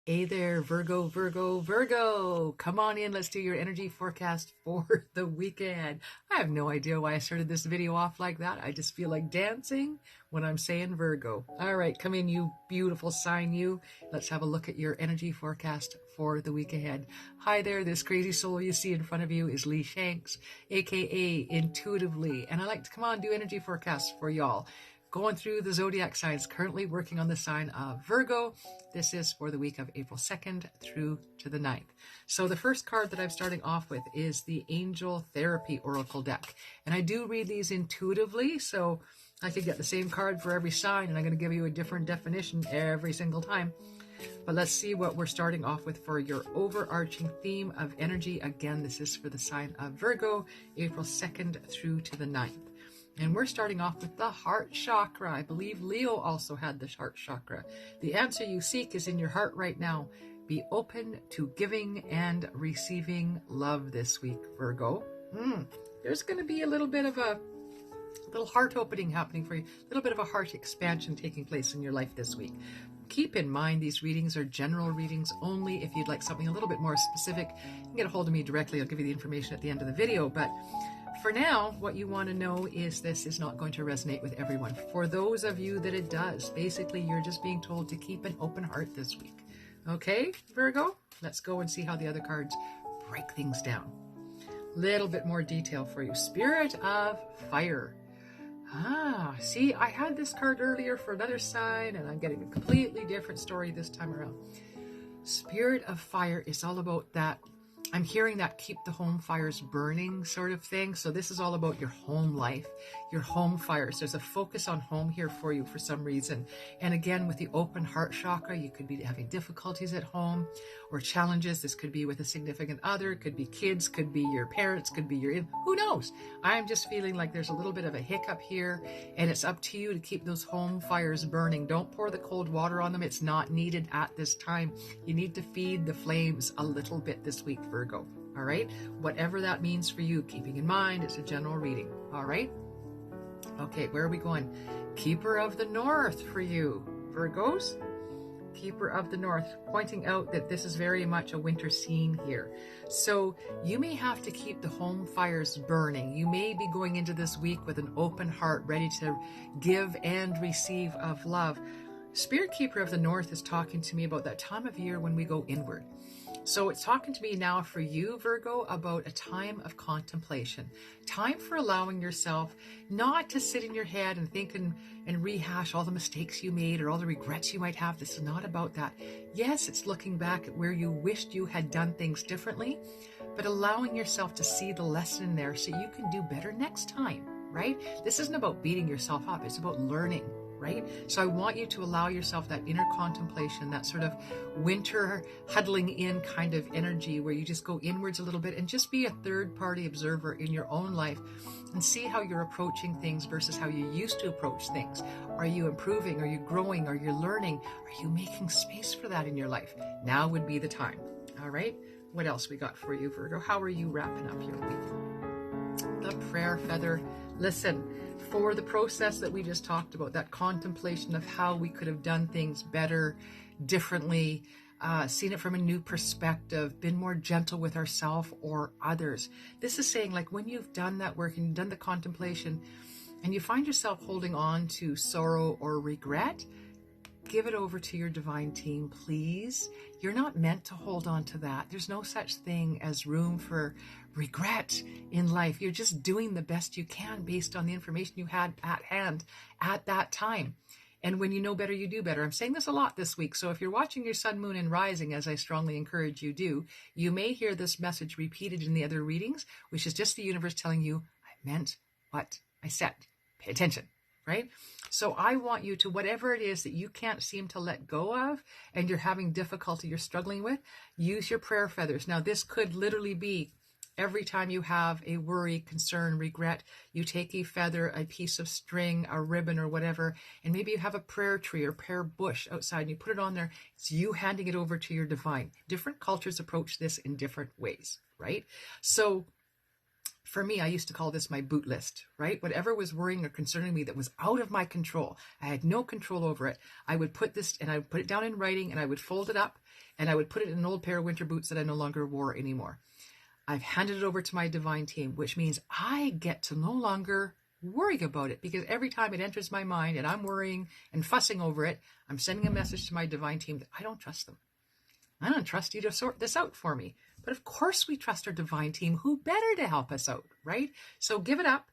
Hey there, Virgo, Virgo, Virgo. Come on in. Let's do your energy forecast for the weekend. I have no idea why I started this video off like that. I just feel like dancing when I'm saying Virgo. All right, come in, you beautiful sign, you. Let's have a look at your energy forecast for the week ahead. Hi there, this crazy soul you see in front of you is Lee Shanks, aka Intuitively. And I like to come on do energy forecasts for y'all. Going through the zodiac signs, currently working on the sign of Virgo. This is for the week of April 2nd through to the 9th. So the first card that I'm starting off with is the Angel Therapy Oracle deck. And I do read these intuitively, so I could get the same card for every sign, and I'm going to give you a different definition every single time. But let's see what we're starting off with for your overarching theme of energy. Again, this is for the sign of Virgo, April 2nd through to the 9th. And we're starting off with the heart chakra. I believe Leo also had the heart chakra. The answer you seek is in your heart right now. Be open to giving and receiving love this week, Virgo. There's going to be a little bit of a little heart opening happening for you. A little bit of a heart expansion taking place in your life this week. Keep in mind these readings are general readings only. If you'd like something a little bit more specific, you can get a hold of me directly. I'll give you the information at the end of the video. But for now, what you want to know is this is not going to resonate with everyone. For those of you that it does, basically you're just being told to keep an open heart this week. Okay, Virgo? Let's go and see how the other cards break things down. Little bit more detail for you. Spirit of Fire. See, I had this card earlier for another sign, and I'm getting a completely different story this time around. Spirit of Fire is all about that. I'm hearing that keep the home fires burning sort of thing. So this is all about your home life, your home fires. There's a focus on home here for you for some reason. And again, with the open heart chakra, you could be having difficulties at home or challenges. This could be with a significant other, it could be kids, could be your parents, could be your, who knows? I'm just feeling like there's a little bit of a hiccup here, and it's up to you to keep those home fires burning. Don't pour the cold water on them. It's not needed at this time. You need to feed the flames a little bit this week, Virgo. All right, whatever that means for you, keeping in mind it's a general reading. All right, okay, where are we going? Keeper of the North for you, Virgos. Keeper of the North, pointing out that this is very much a winter scene here. So you may have to keep the home fires burning. You may be going into this week with an open heart, ready to give and receive of love. Spirit Keeper of the North is talking to me about that time of year when we go inward. So it's talking to me now for you, Virgo, about a time of contemplation, time for allowing yourself not to sit in your head and think and rehash all the mistakes you made or all the regrets you might have. This is not about that. Yes, it's looking back at where you wished you had done things differently, but allowing yourself to see the lesson there so you can do better next time, right? This isn't about beating yourself up. It's about learning. Right? So I want you to allow yourself that inner contemplation, that sort of winter huddling in kind of energy where you just go inwards a little bit and just be a third-party observer in your own life and see how you're approaching things versus how you used to approach things. Are you improving? Are you growing? Are you learning? Are you making space for that in your life? Now would be the time. All right? What else we got for you, Virgo? How are you wrapping up your week? The prayer feather. Listen, for the process that we just talked about, that contemplation of how we could have done things better, differently, seen it from a new perspective, been more gentle with ourselves or others. This is saying, like, when you've done that work and you've done the contemplation and you find yourself holding on to sorrow or regret, give it over to your divine team, please. You're not meant to hold on to that. There's no such thing as room for regret in life. You're just doing the best you can based on the information you had at hand at that time. And when you know better, you do better. I'm saying this a lot this week. So if you're watching your sun, moon, and rising, as I strongly encourage you do, you may hear this message repeated in the other readings, which is just the universe telling you, I meant what I said. Pay attention. Right? So I want you to, whatever it is that you can't seem to let go of and you're having difficulty, you're struggling with, use your prayer feathers. Now, this could literally be every time you have a worry, concern, regret, you take a feather, a piece of string, a ribbon or whatever, and maybe you have a prayer tree or prayer bush outside and you put it on there. It's you handing it over to your divine. Different cultures approach this in different ways, right? So for me, I used to call this my boot list, right? Whatever was worrying or concerning me that was out of my control, I had no control over it. I would put this, and I would put it down in writing, and I would fold it up, and I would put it in an old pair of winter boots that I no longer wore anymore. I've handed it over to my divine team, which means I get to no longer worry about it, because every time it enters my mind and I'm worrying and fussing over it, I'm sending a message to my divine team that I don't trust them. I don't trust you to sort this out for me. But of course we trust our divine team. Who better to help us out, right? So give it up.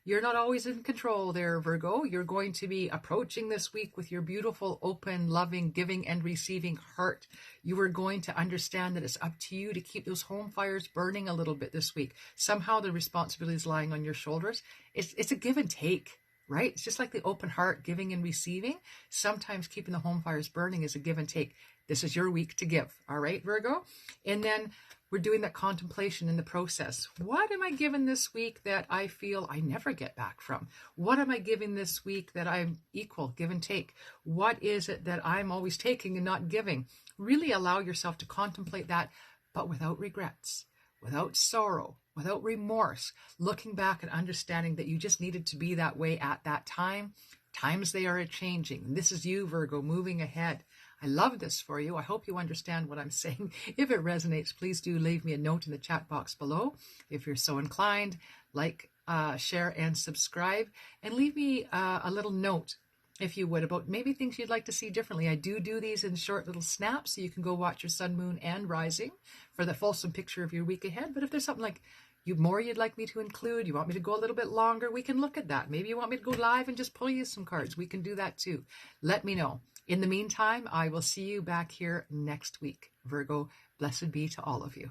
You're not always in control there, Virgo. You're going to be approaching this week with your beautiful, open, loving, giving, and receiving heart. You are going to understand that it's up to you to keep those home fires burning a little bit this week. Somehow the responsibility is lying on your shoulders. It's a give and take, right? It's just like the open heart, giving and receiving. Sometimes keeping the home fires burning is a give and take. This is your week to give, all right, Virgo? And then we're doing that contemplation in the process. What am I given this week that I feel I never get back from? What am I giving this week that I'm equal, give and take? What is it that I'm always taking and not giving? Really allow yourself to contemplate that, but without regrets, without sorrow, without remorse, looking back and understanding that you just needed to be that way at that time. Times they are changing. This is you, Virgo, moving ahead. I love this for you. I hope you understand what I'm saying. If it resonates, please do leave me a note in the chat box below. If you're so inclined, like, share, and subscribe. And leave me a little note, if you would, about maybe things you'd like to see differently. I do these in short little snaps, so you can go watch your sun, moon, and rising for the fulsome picture of your week ahead. But if there's something like you'd like me to include, you want me to go a little bit longer, we can look at that. Maybe you want me to go live and just pull you some cards. We can do that too. Let me know. In the meantime, I will see you back here next week. Virgo, blessed be to all of you.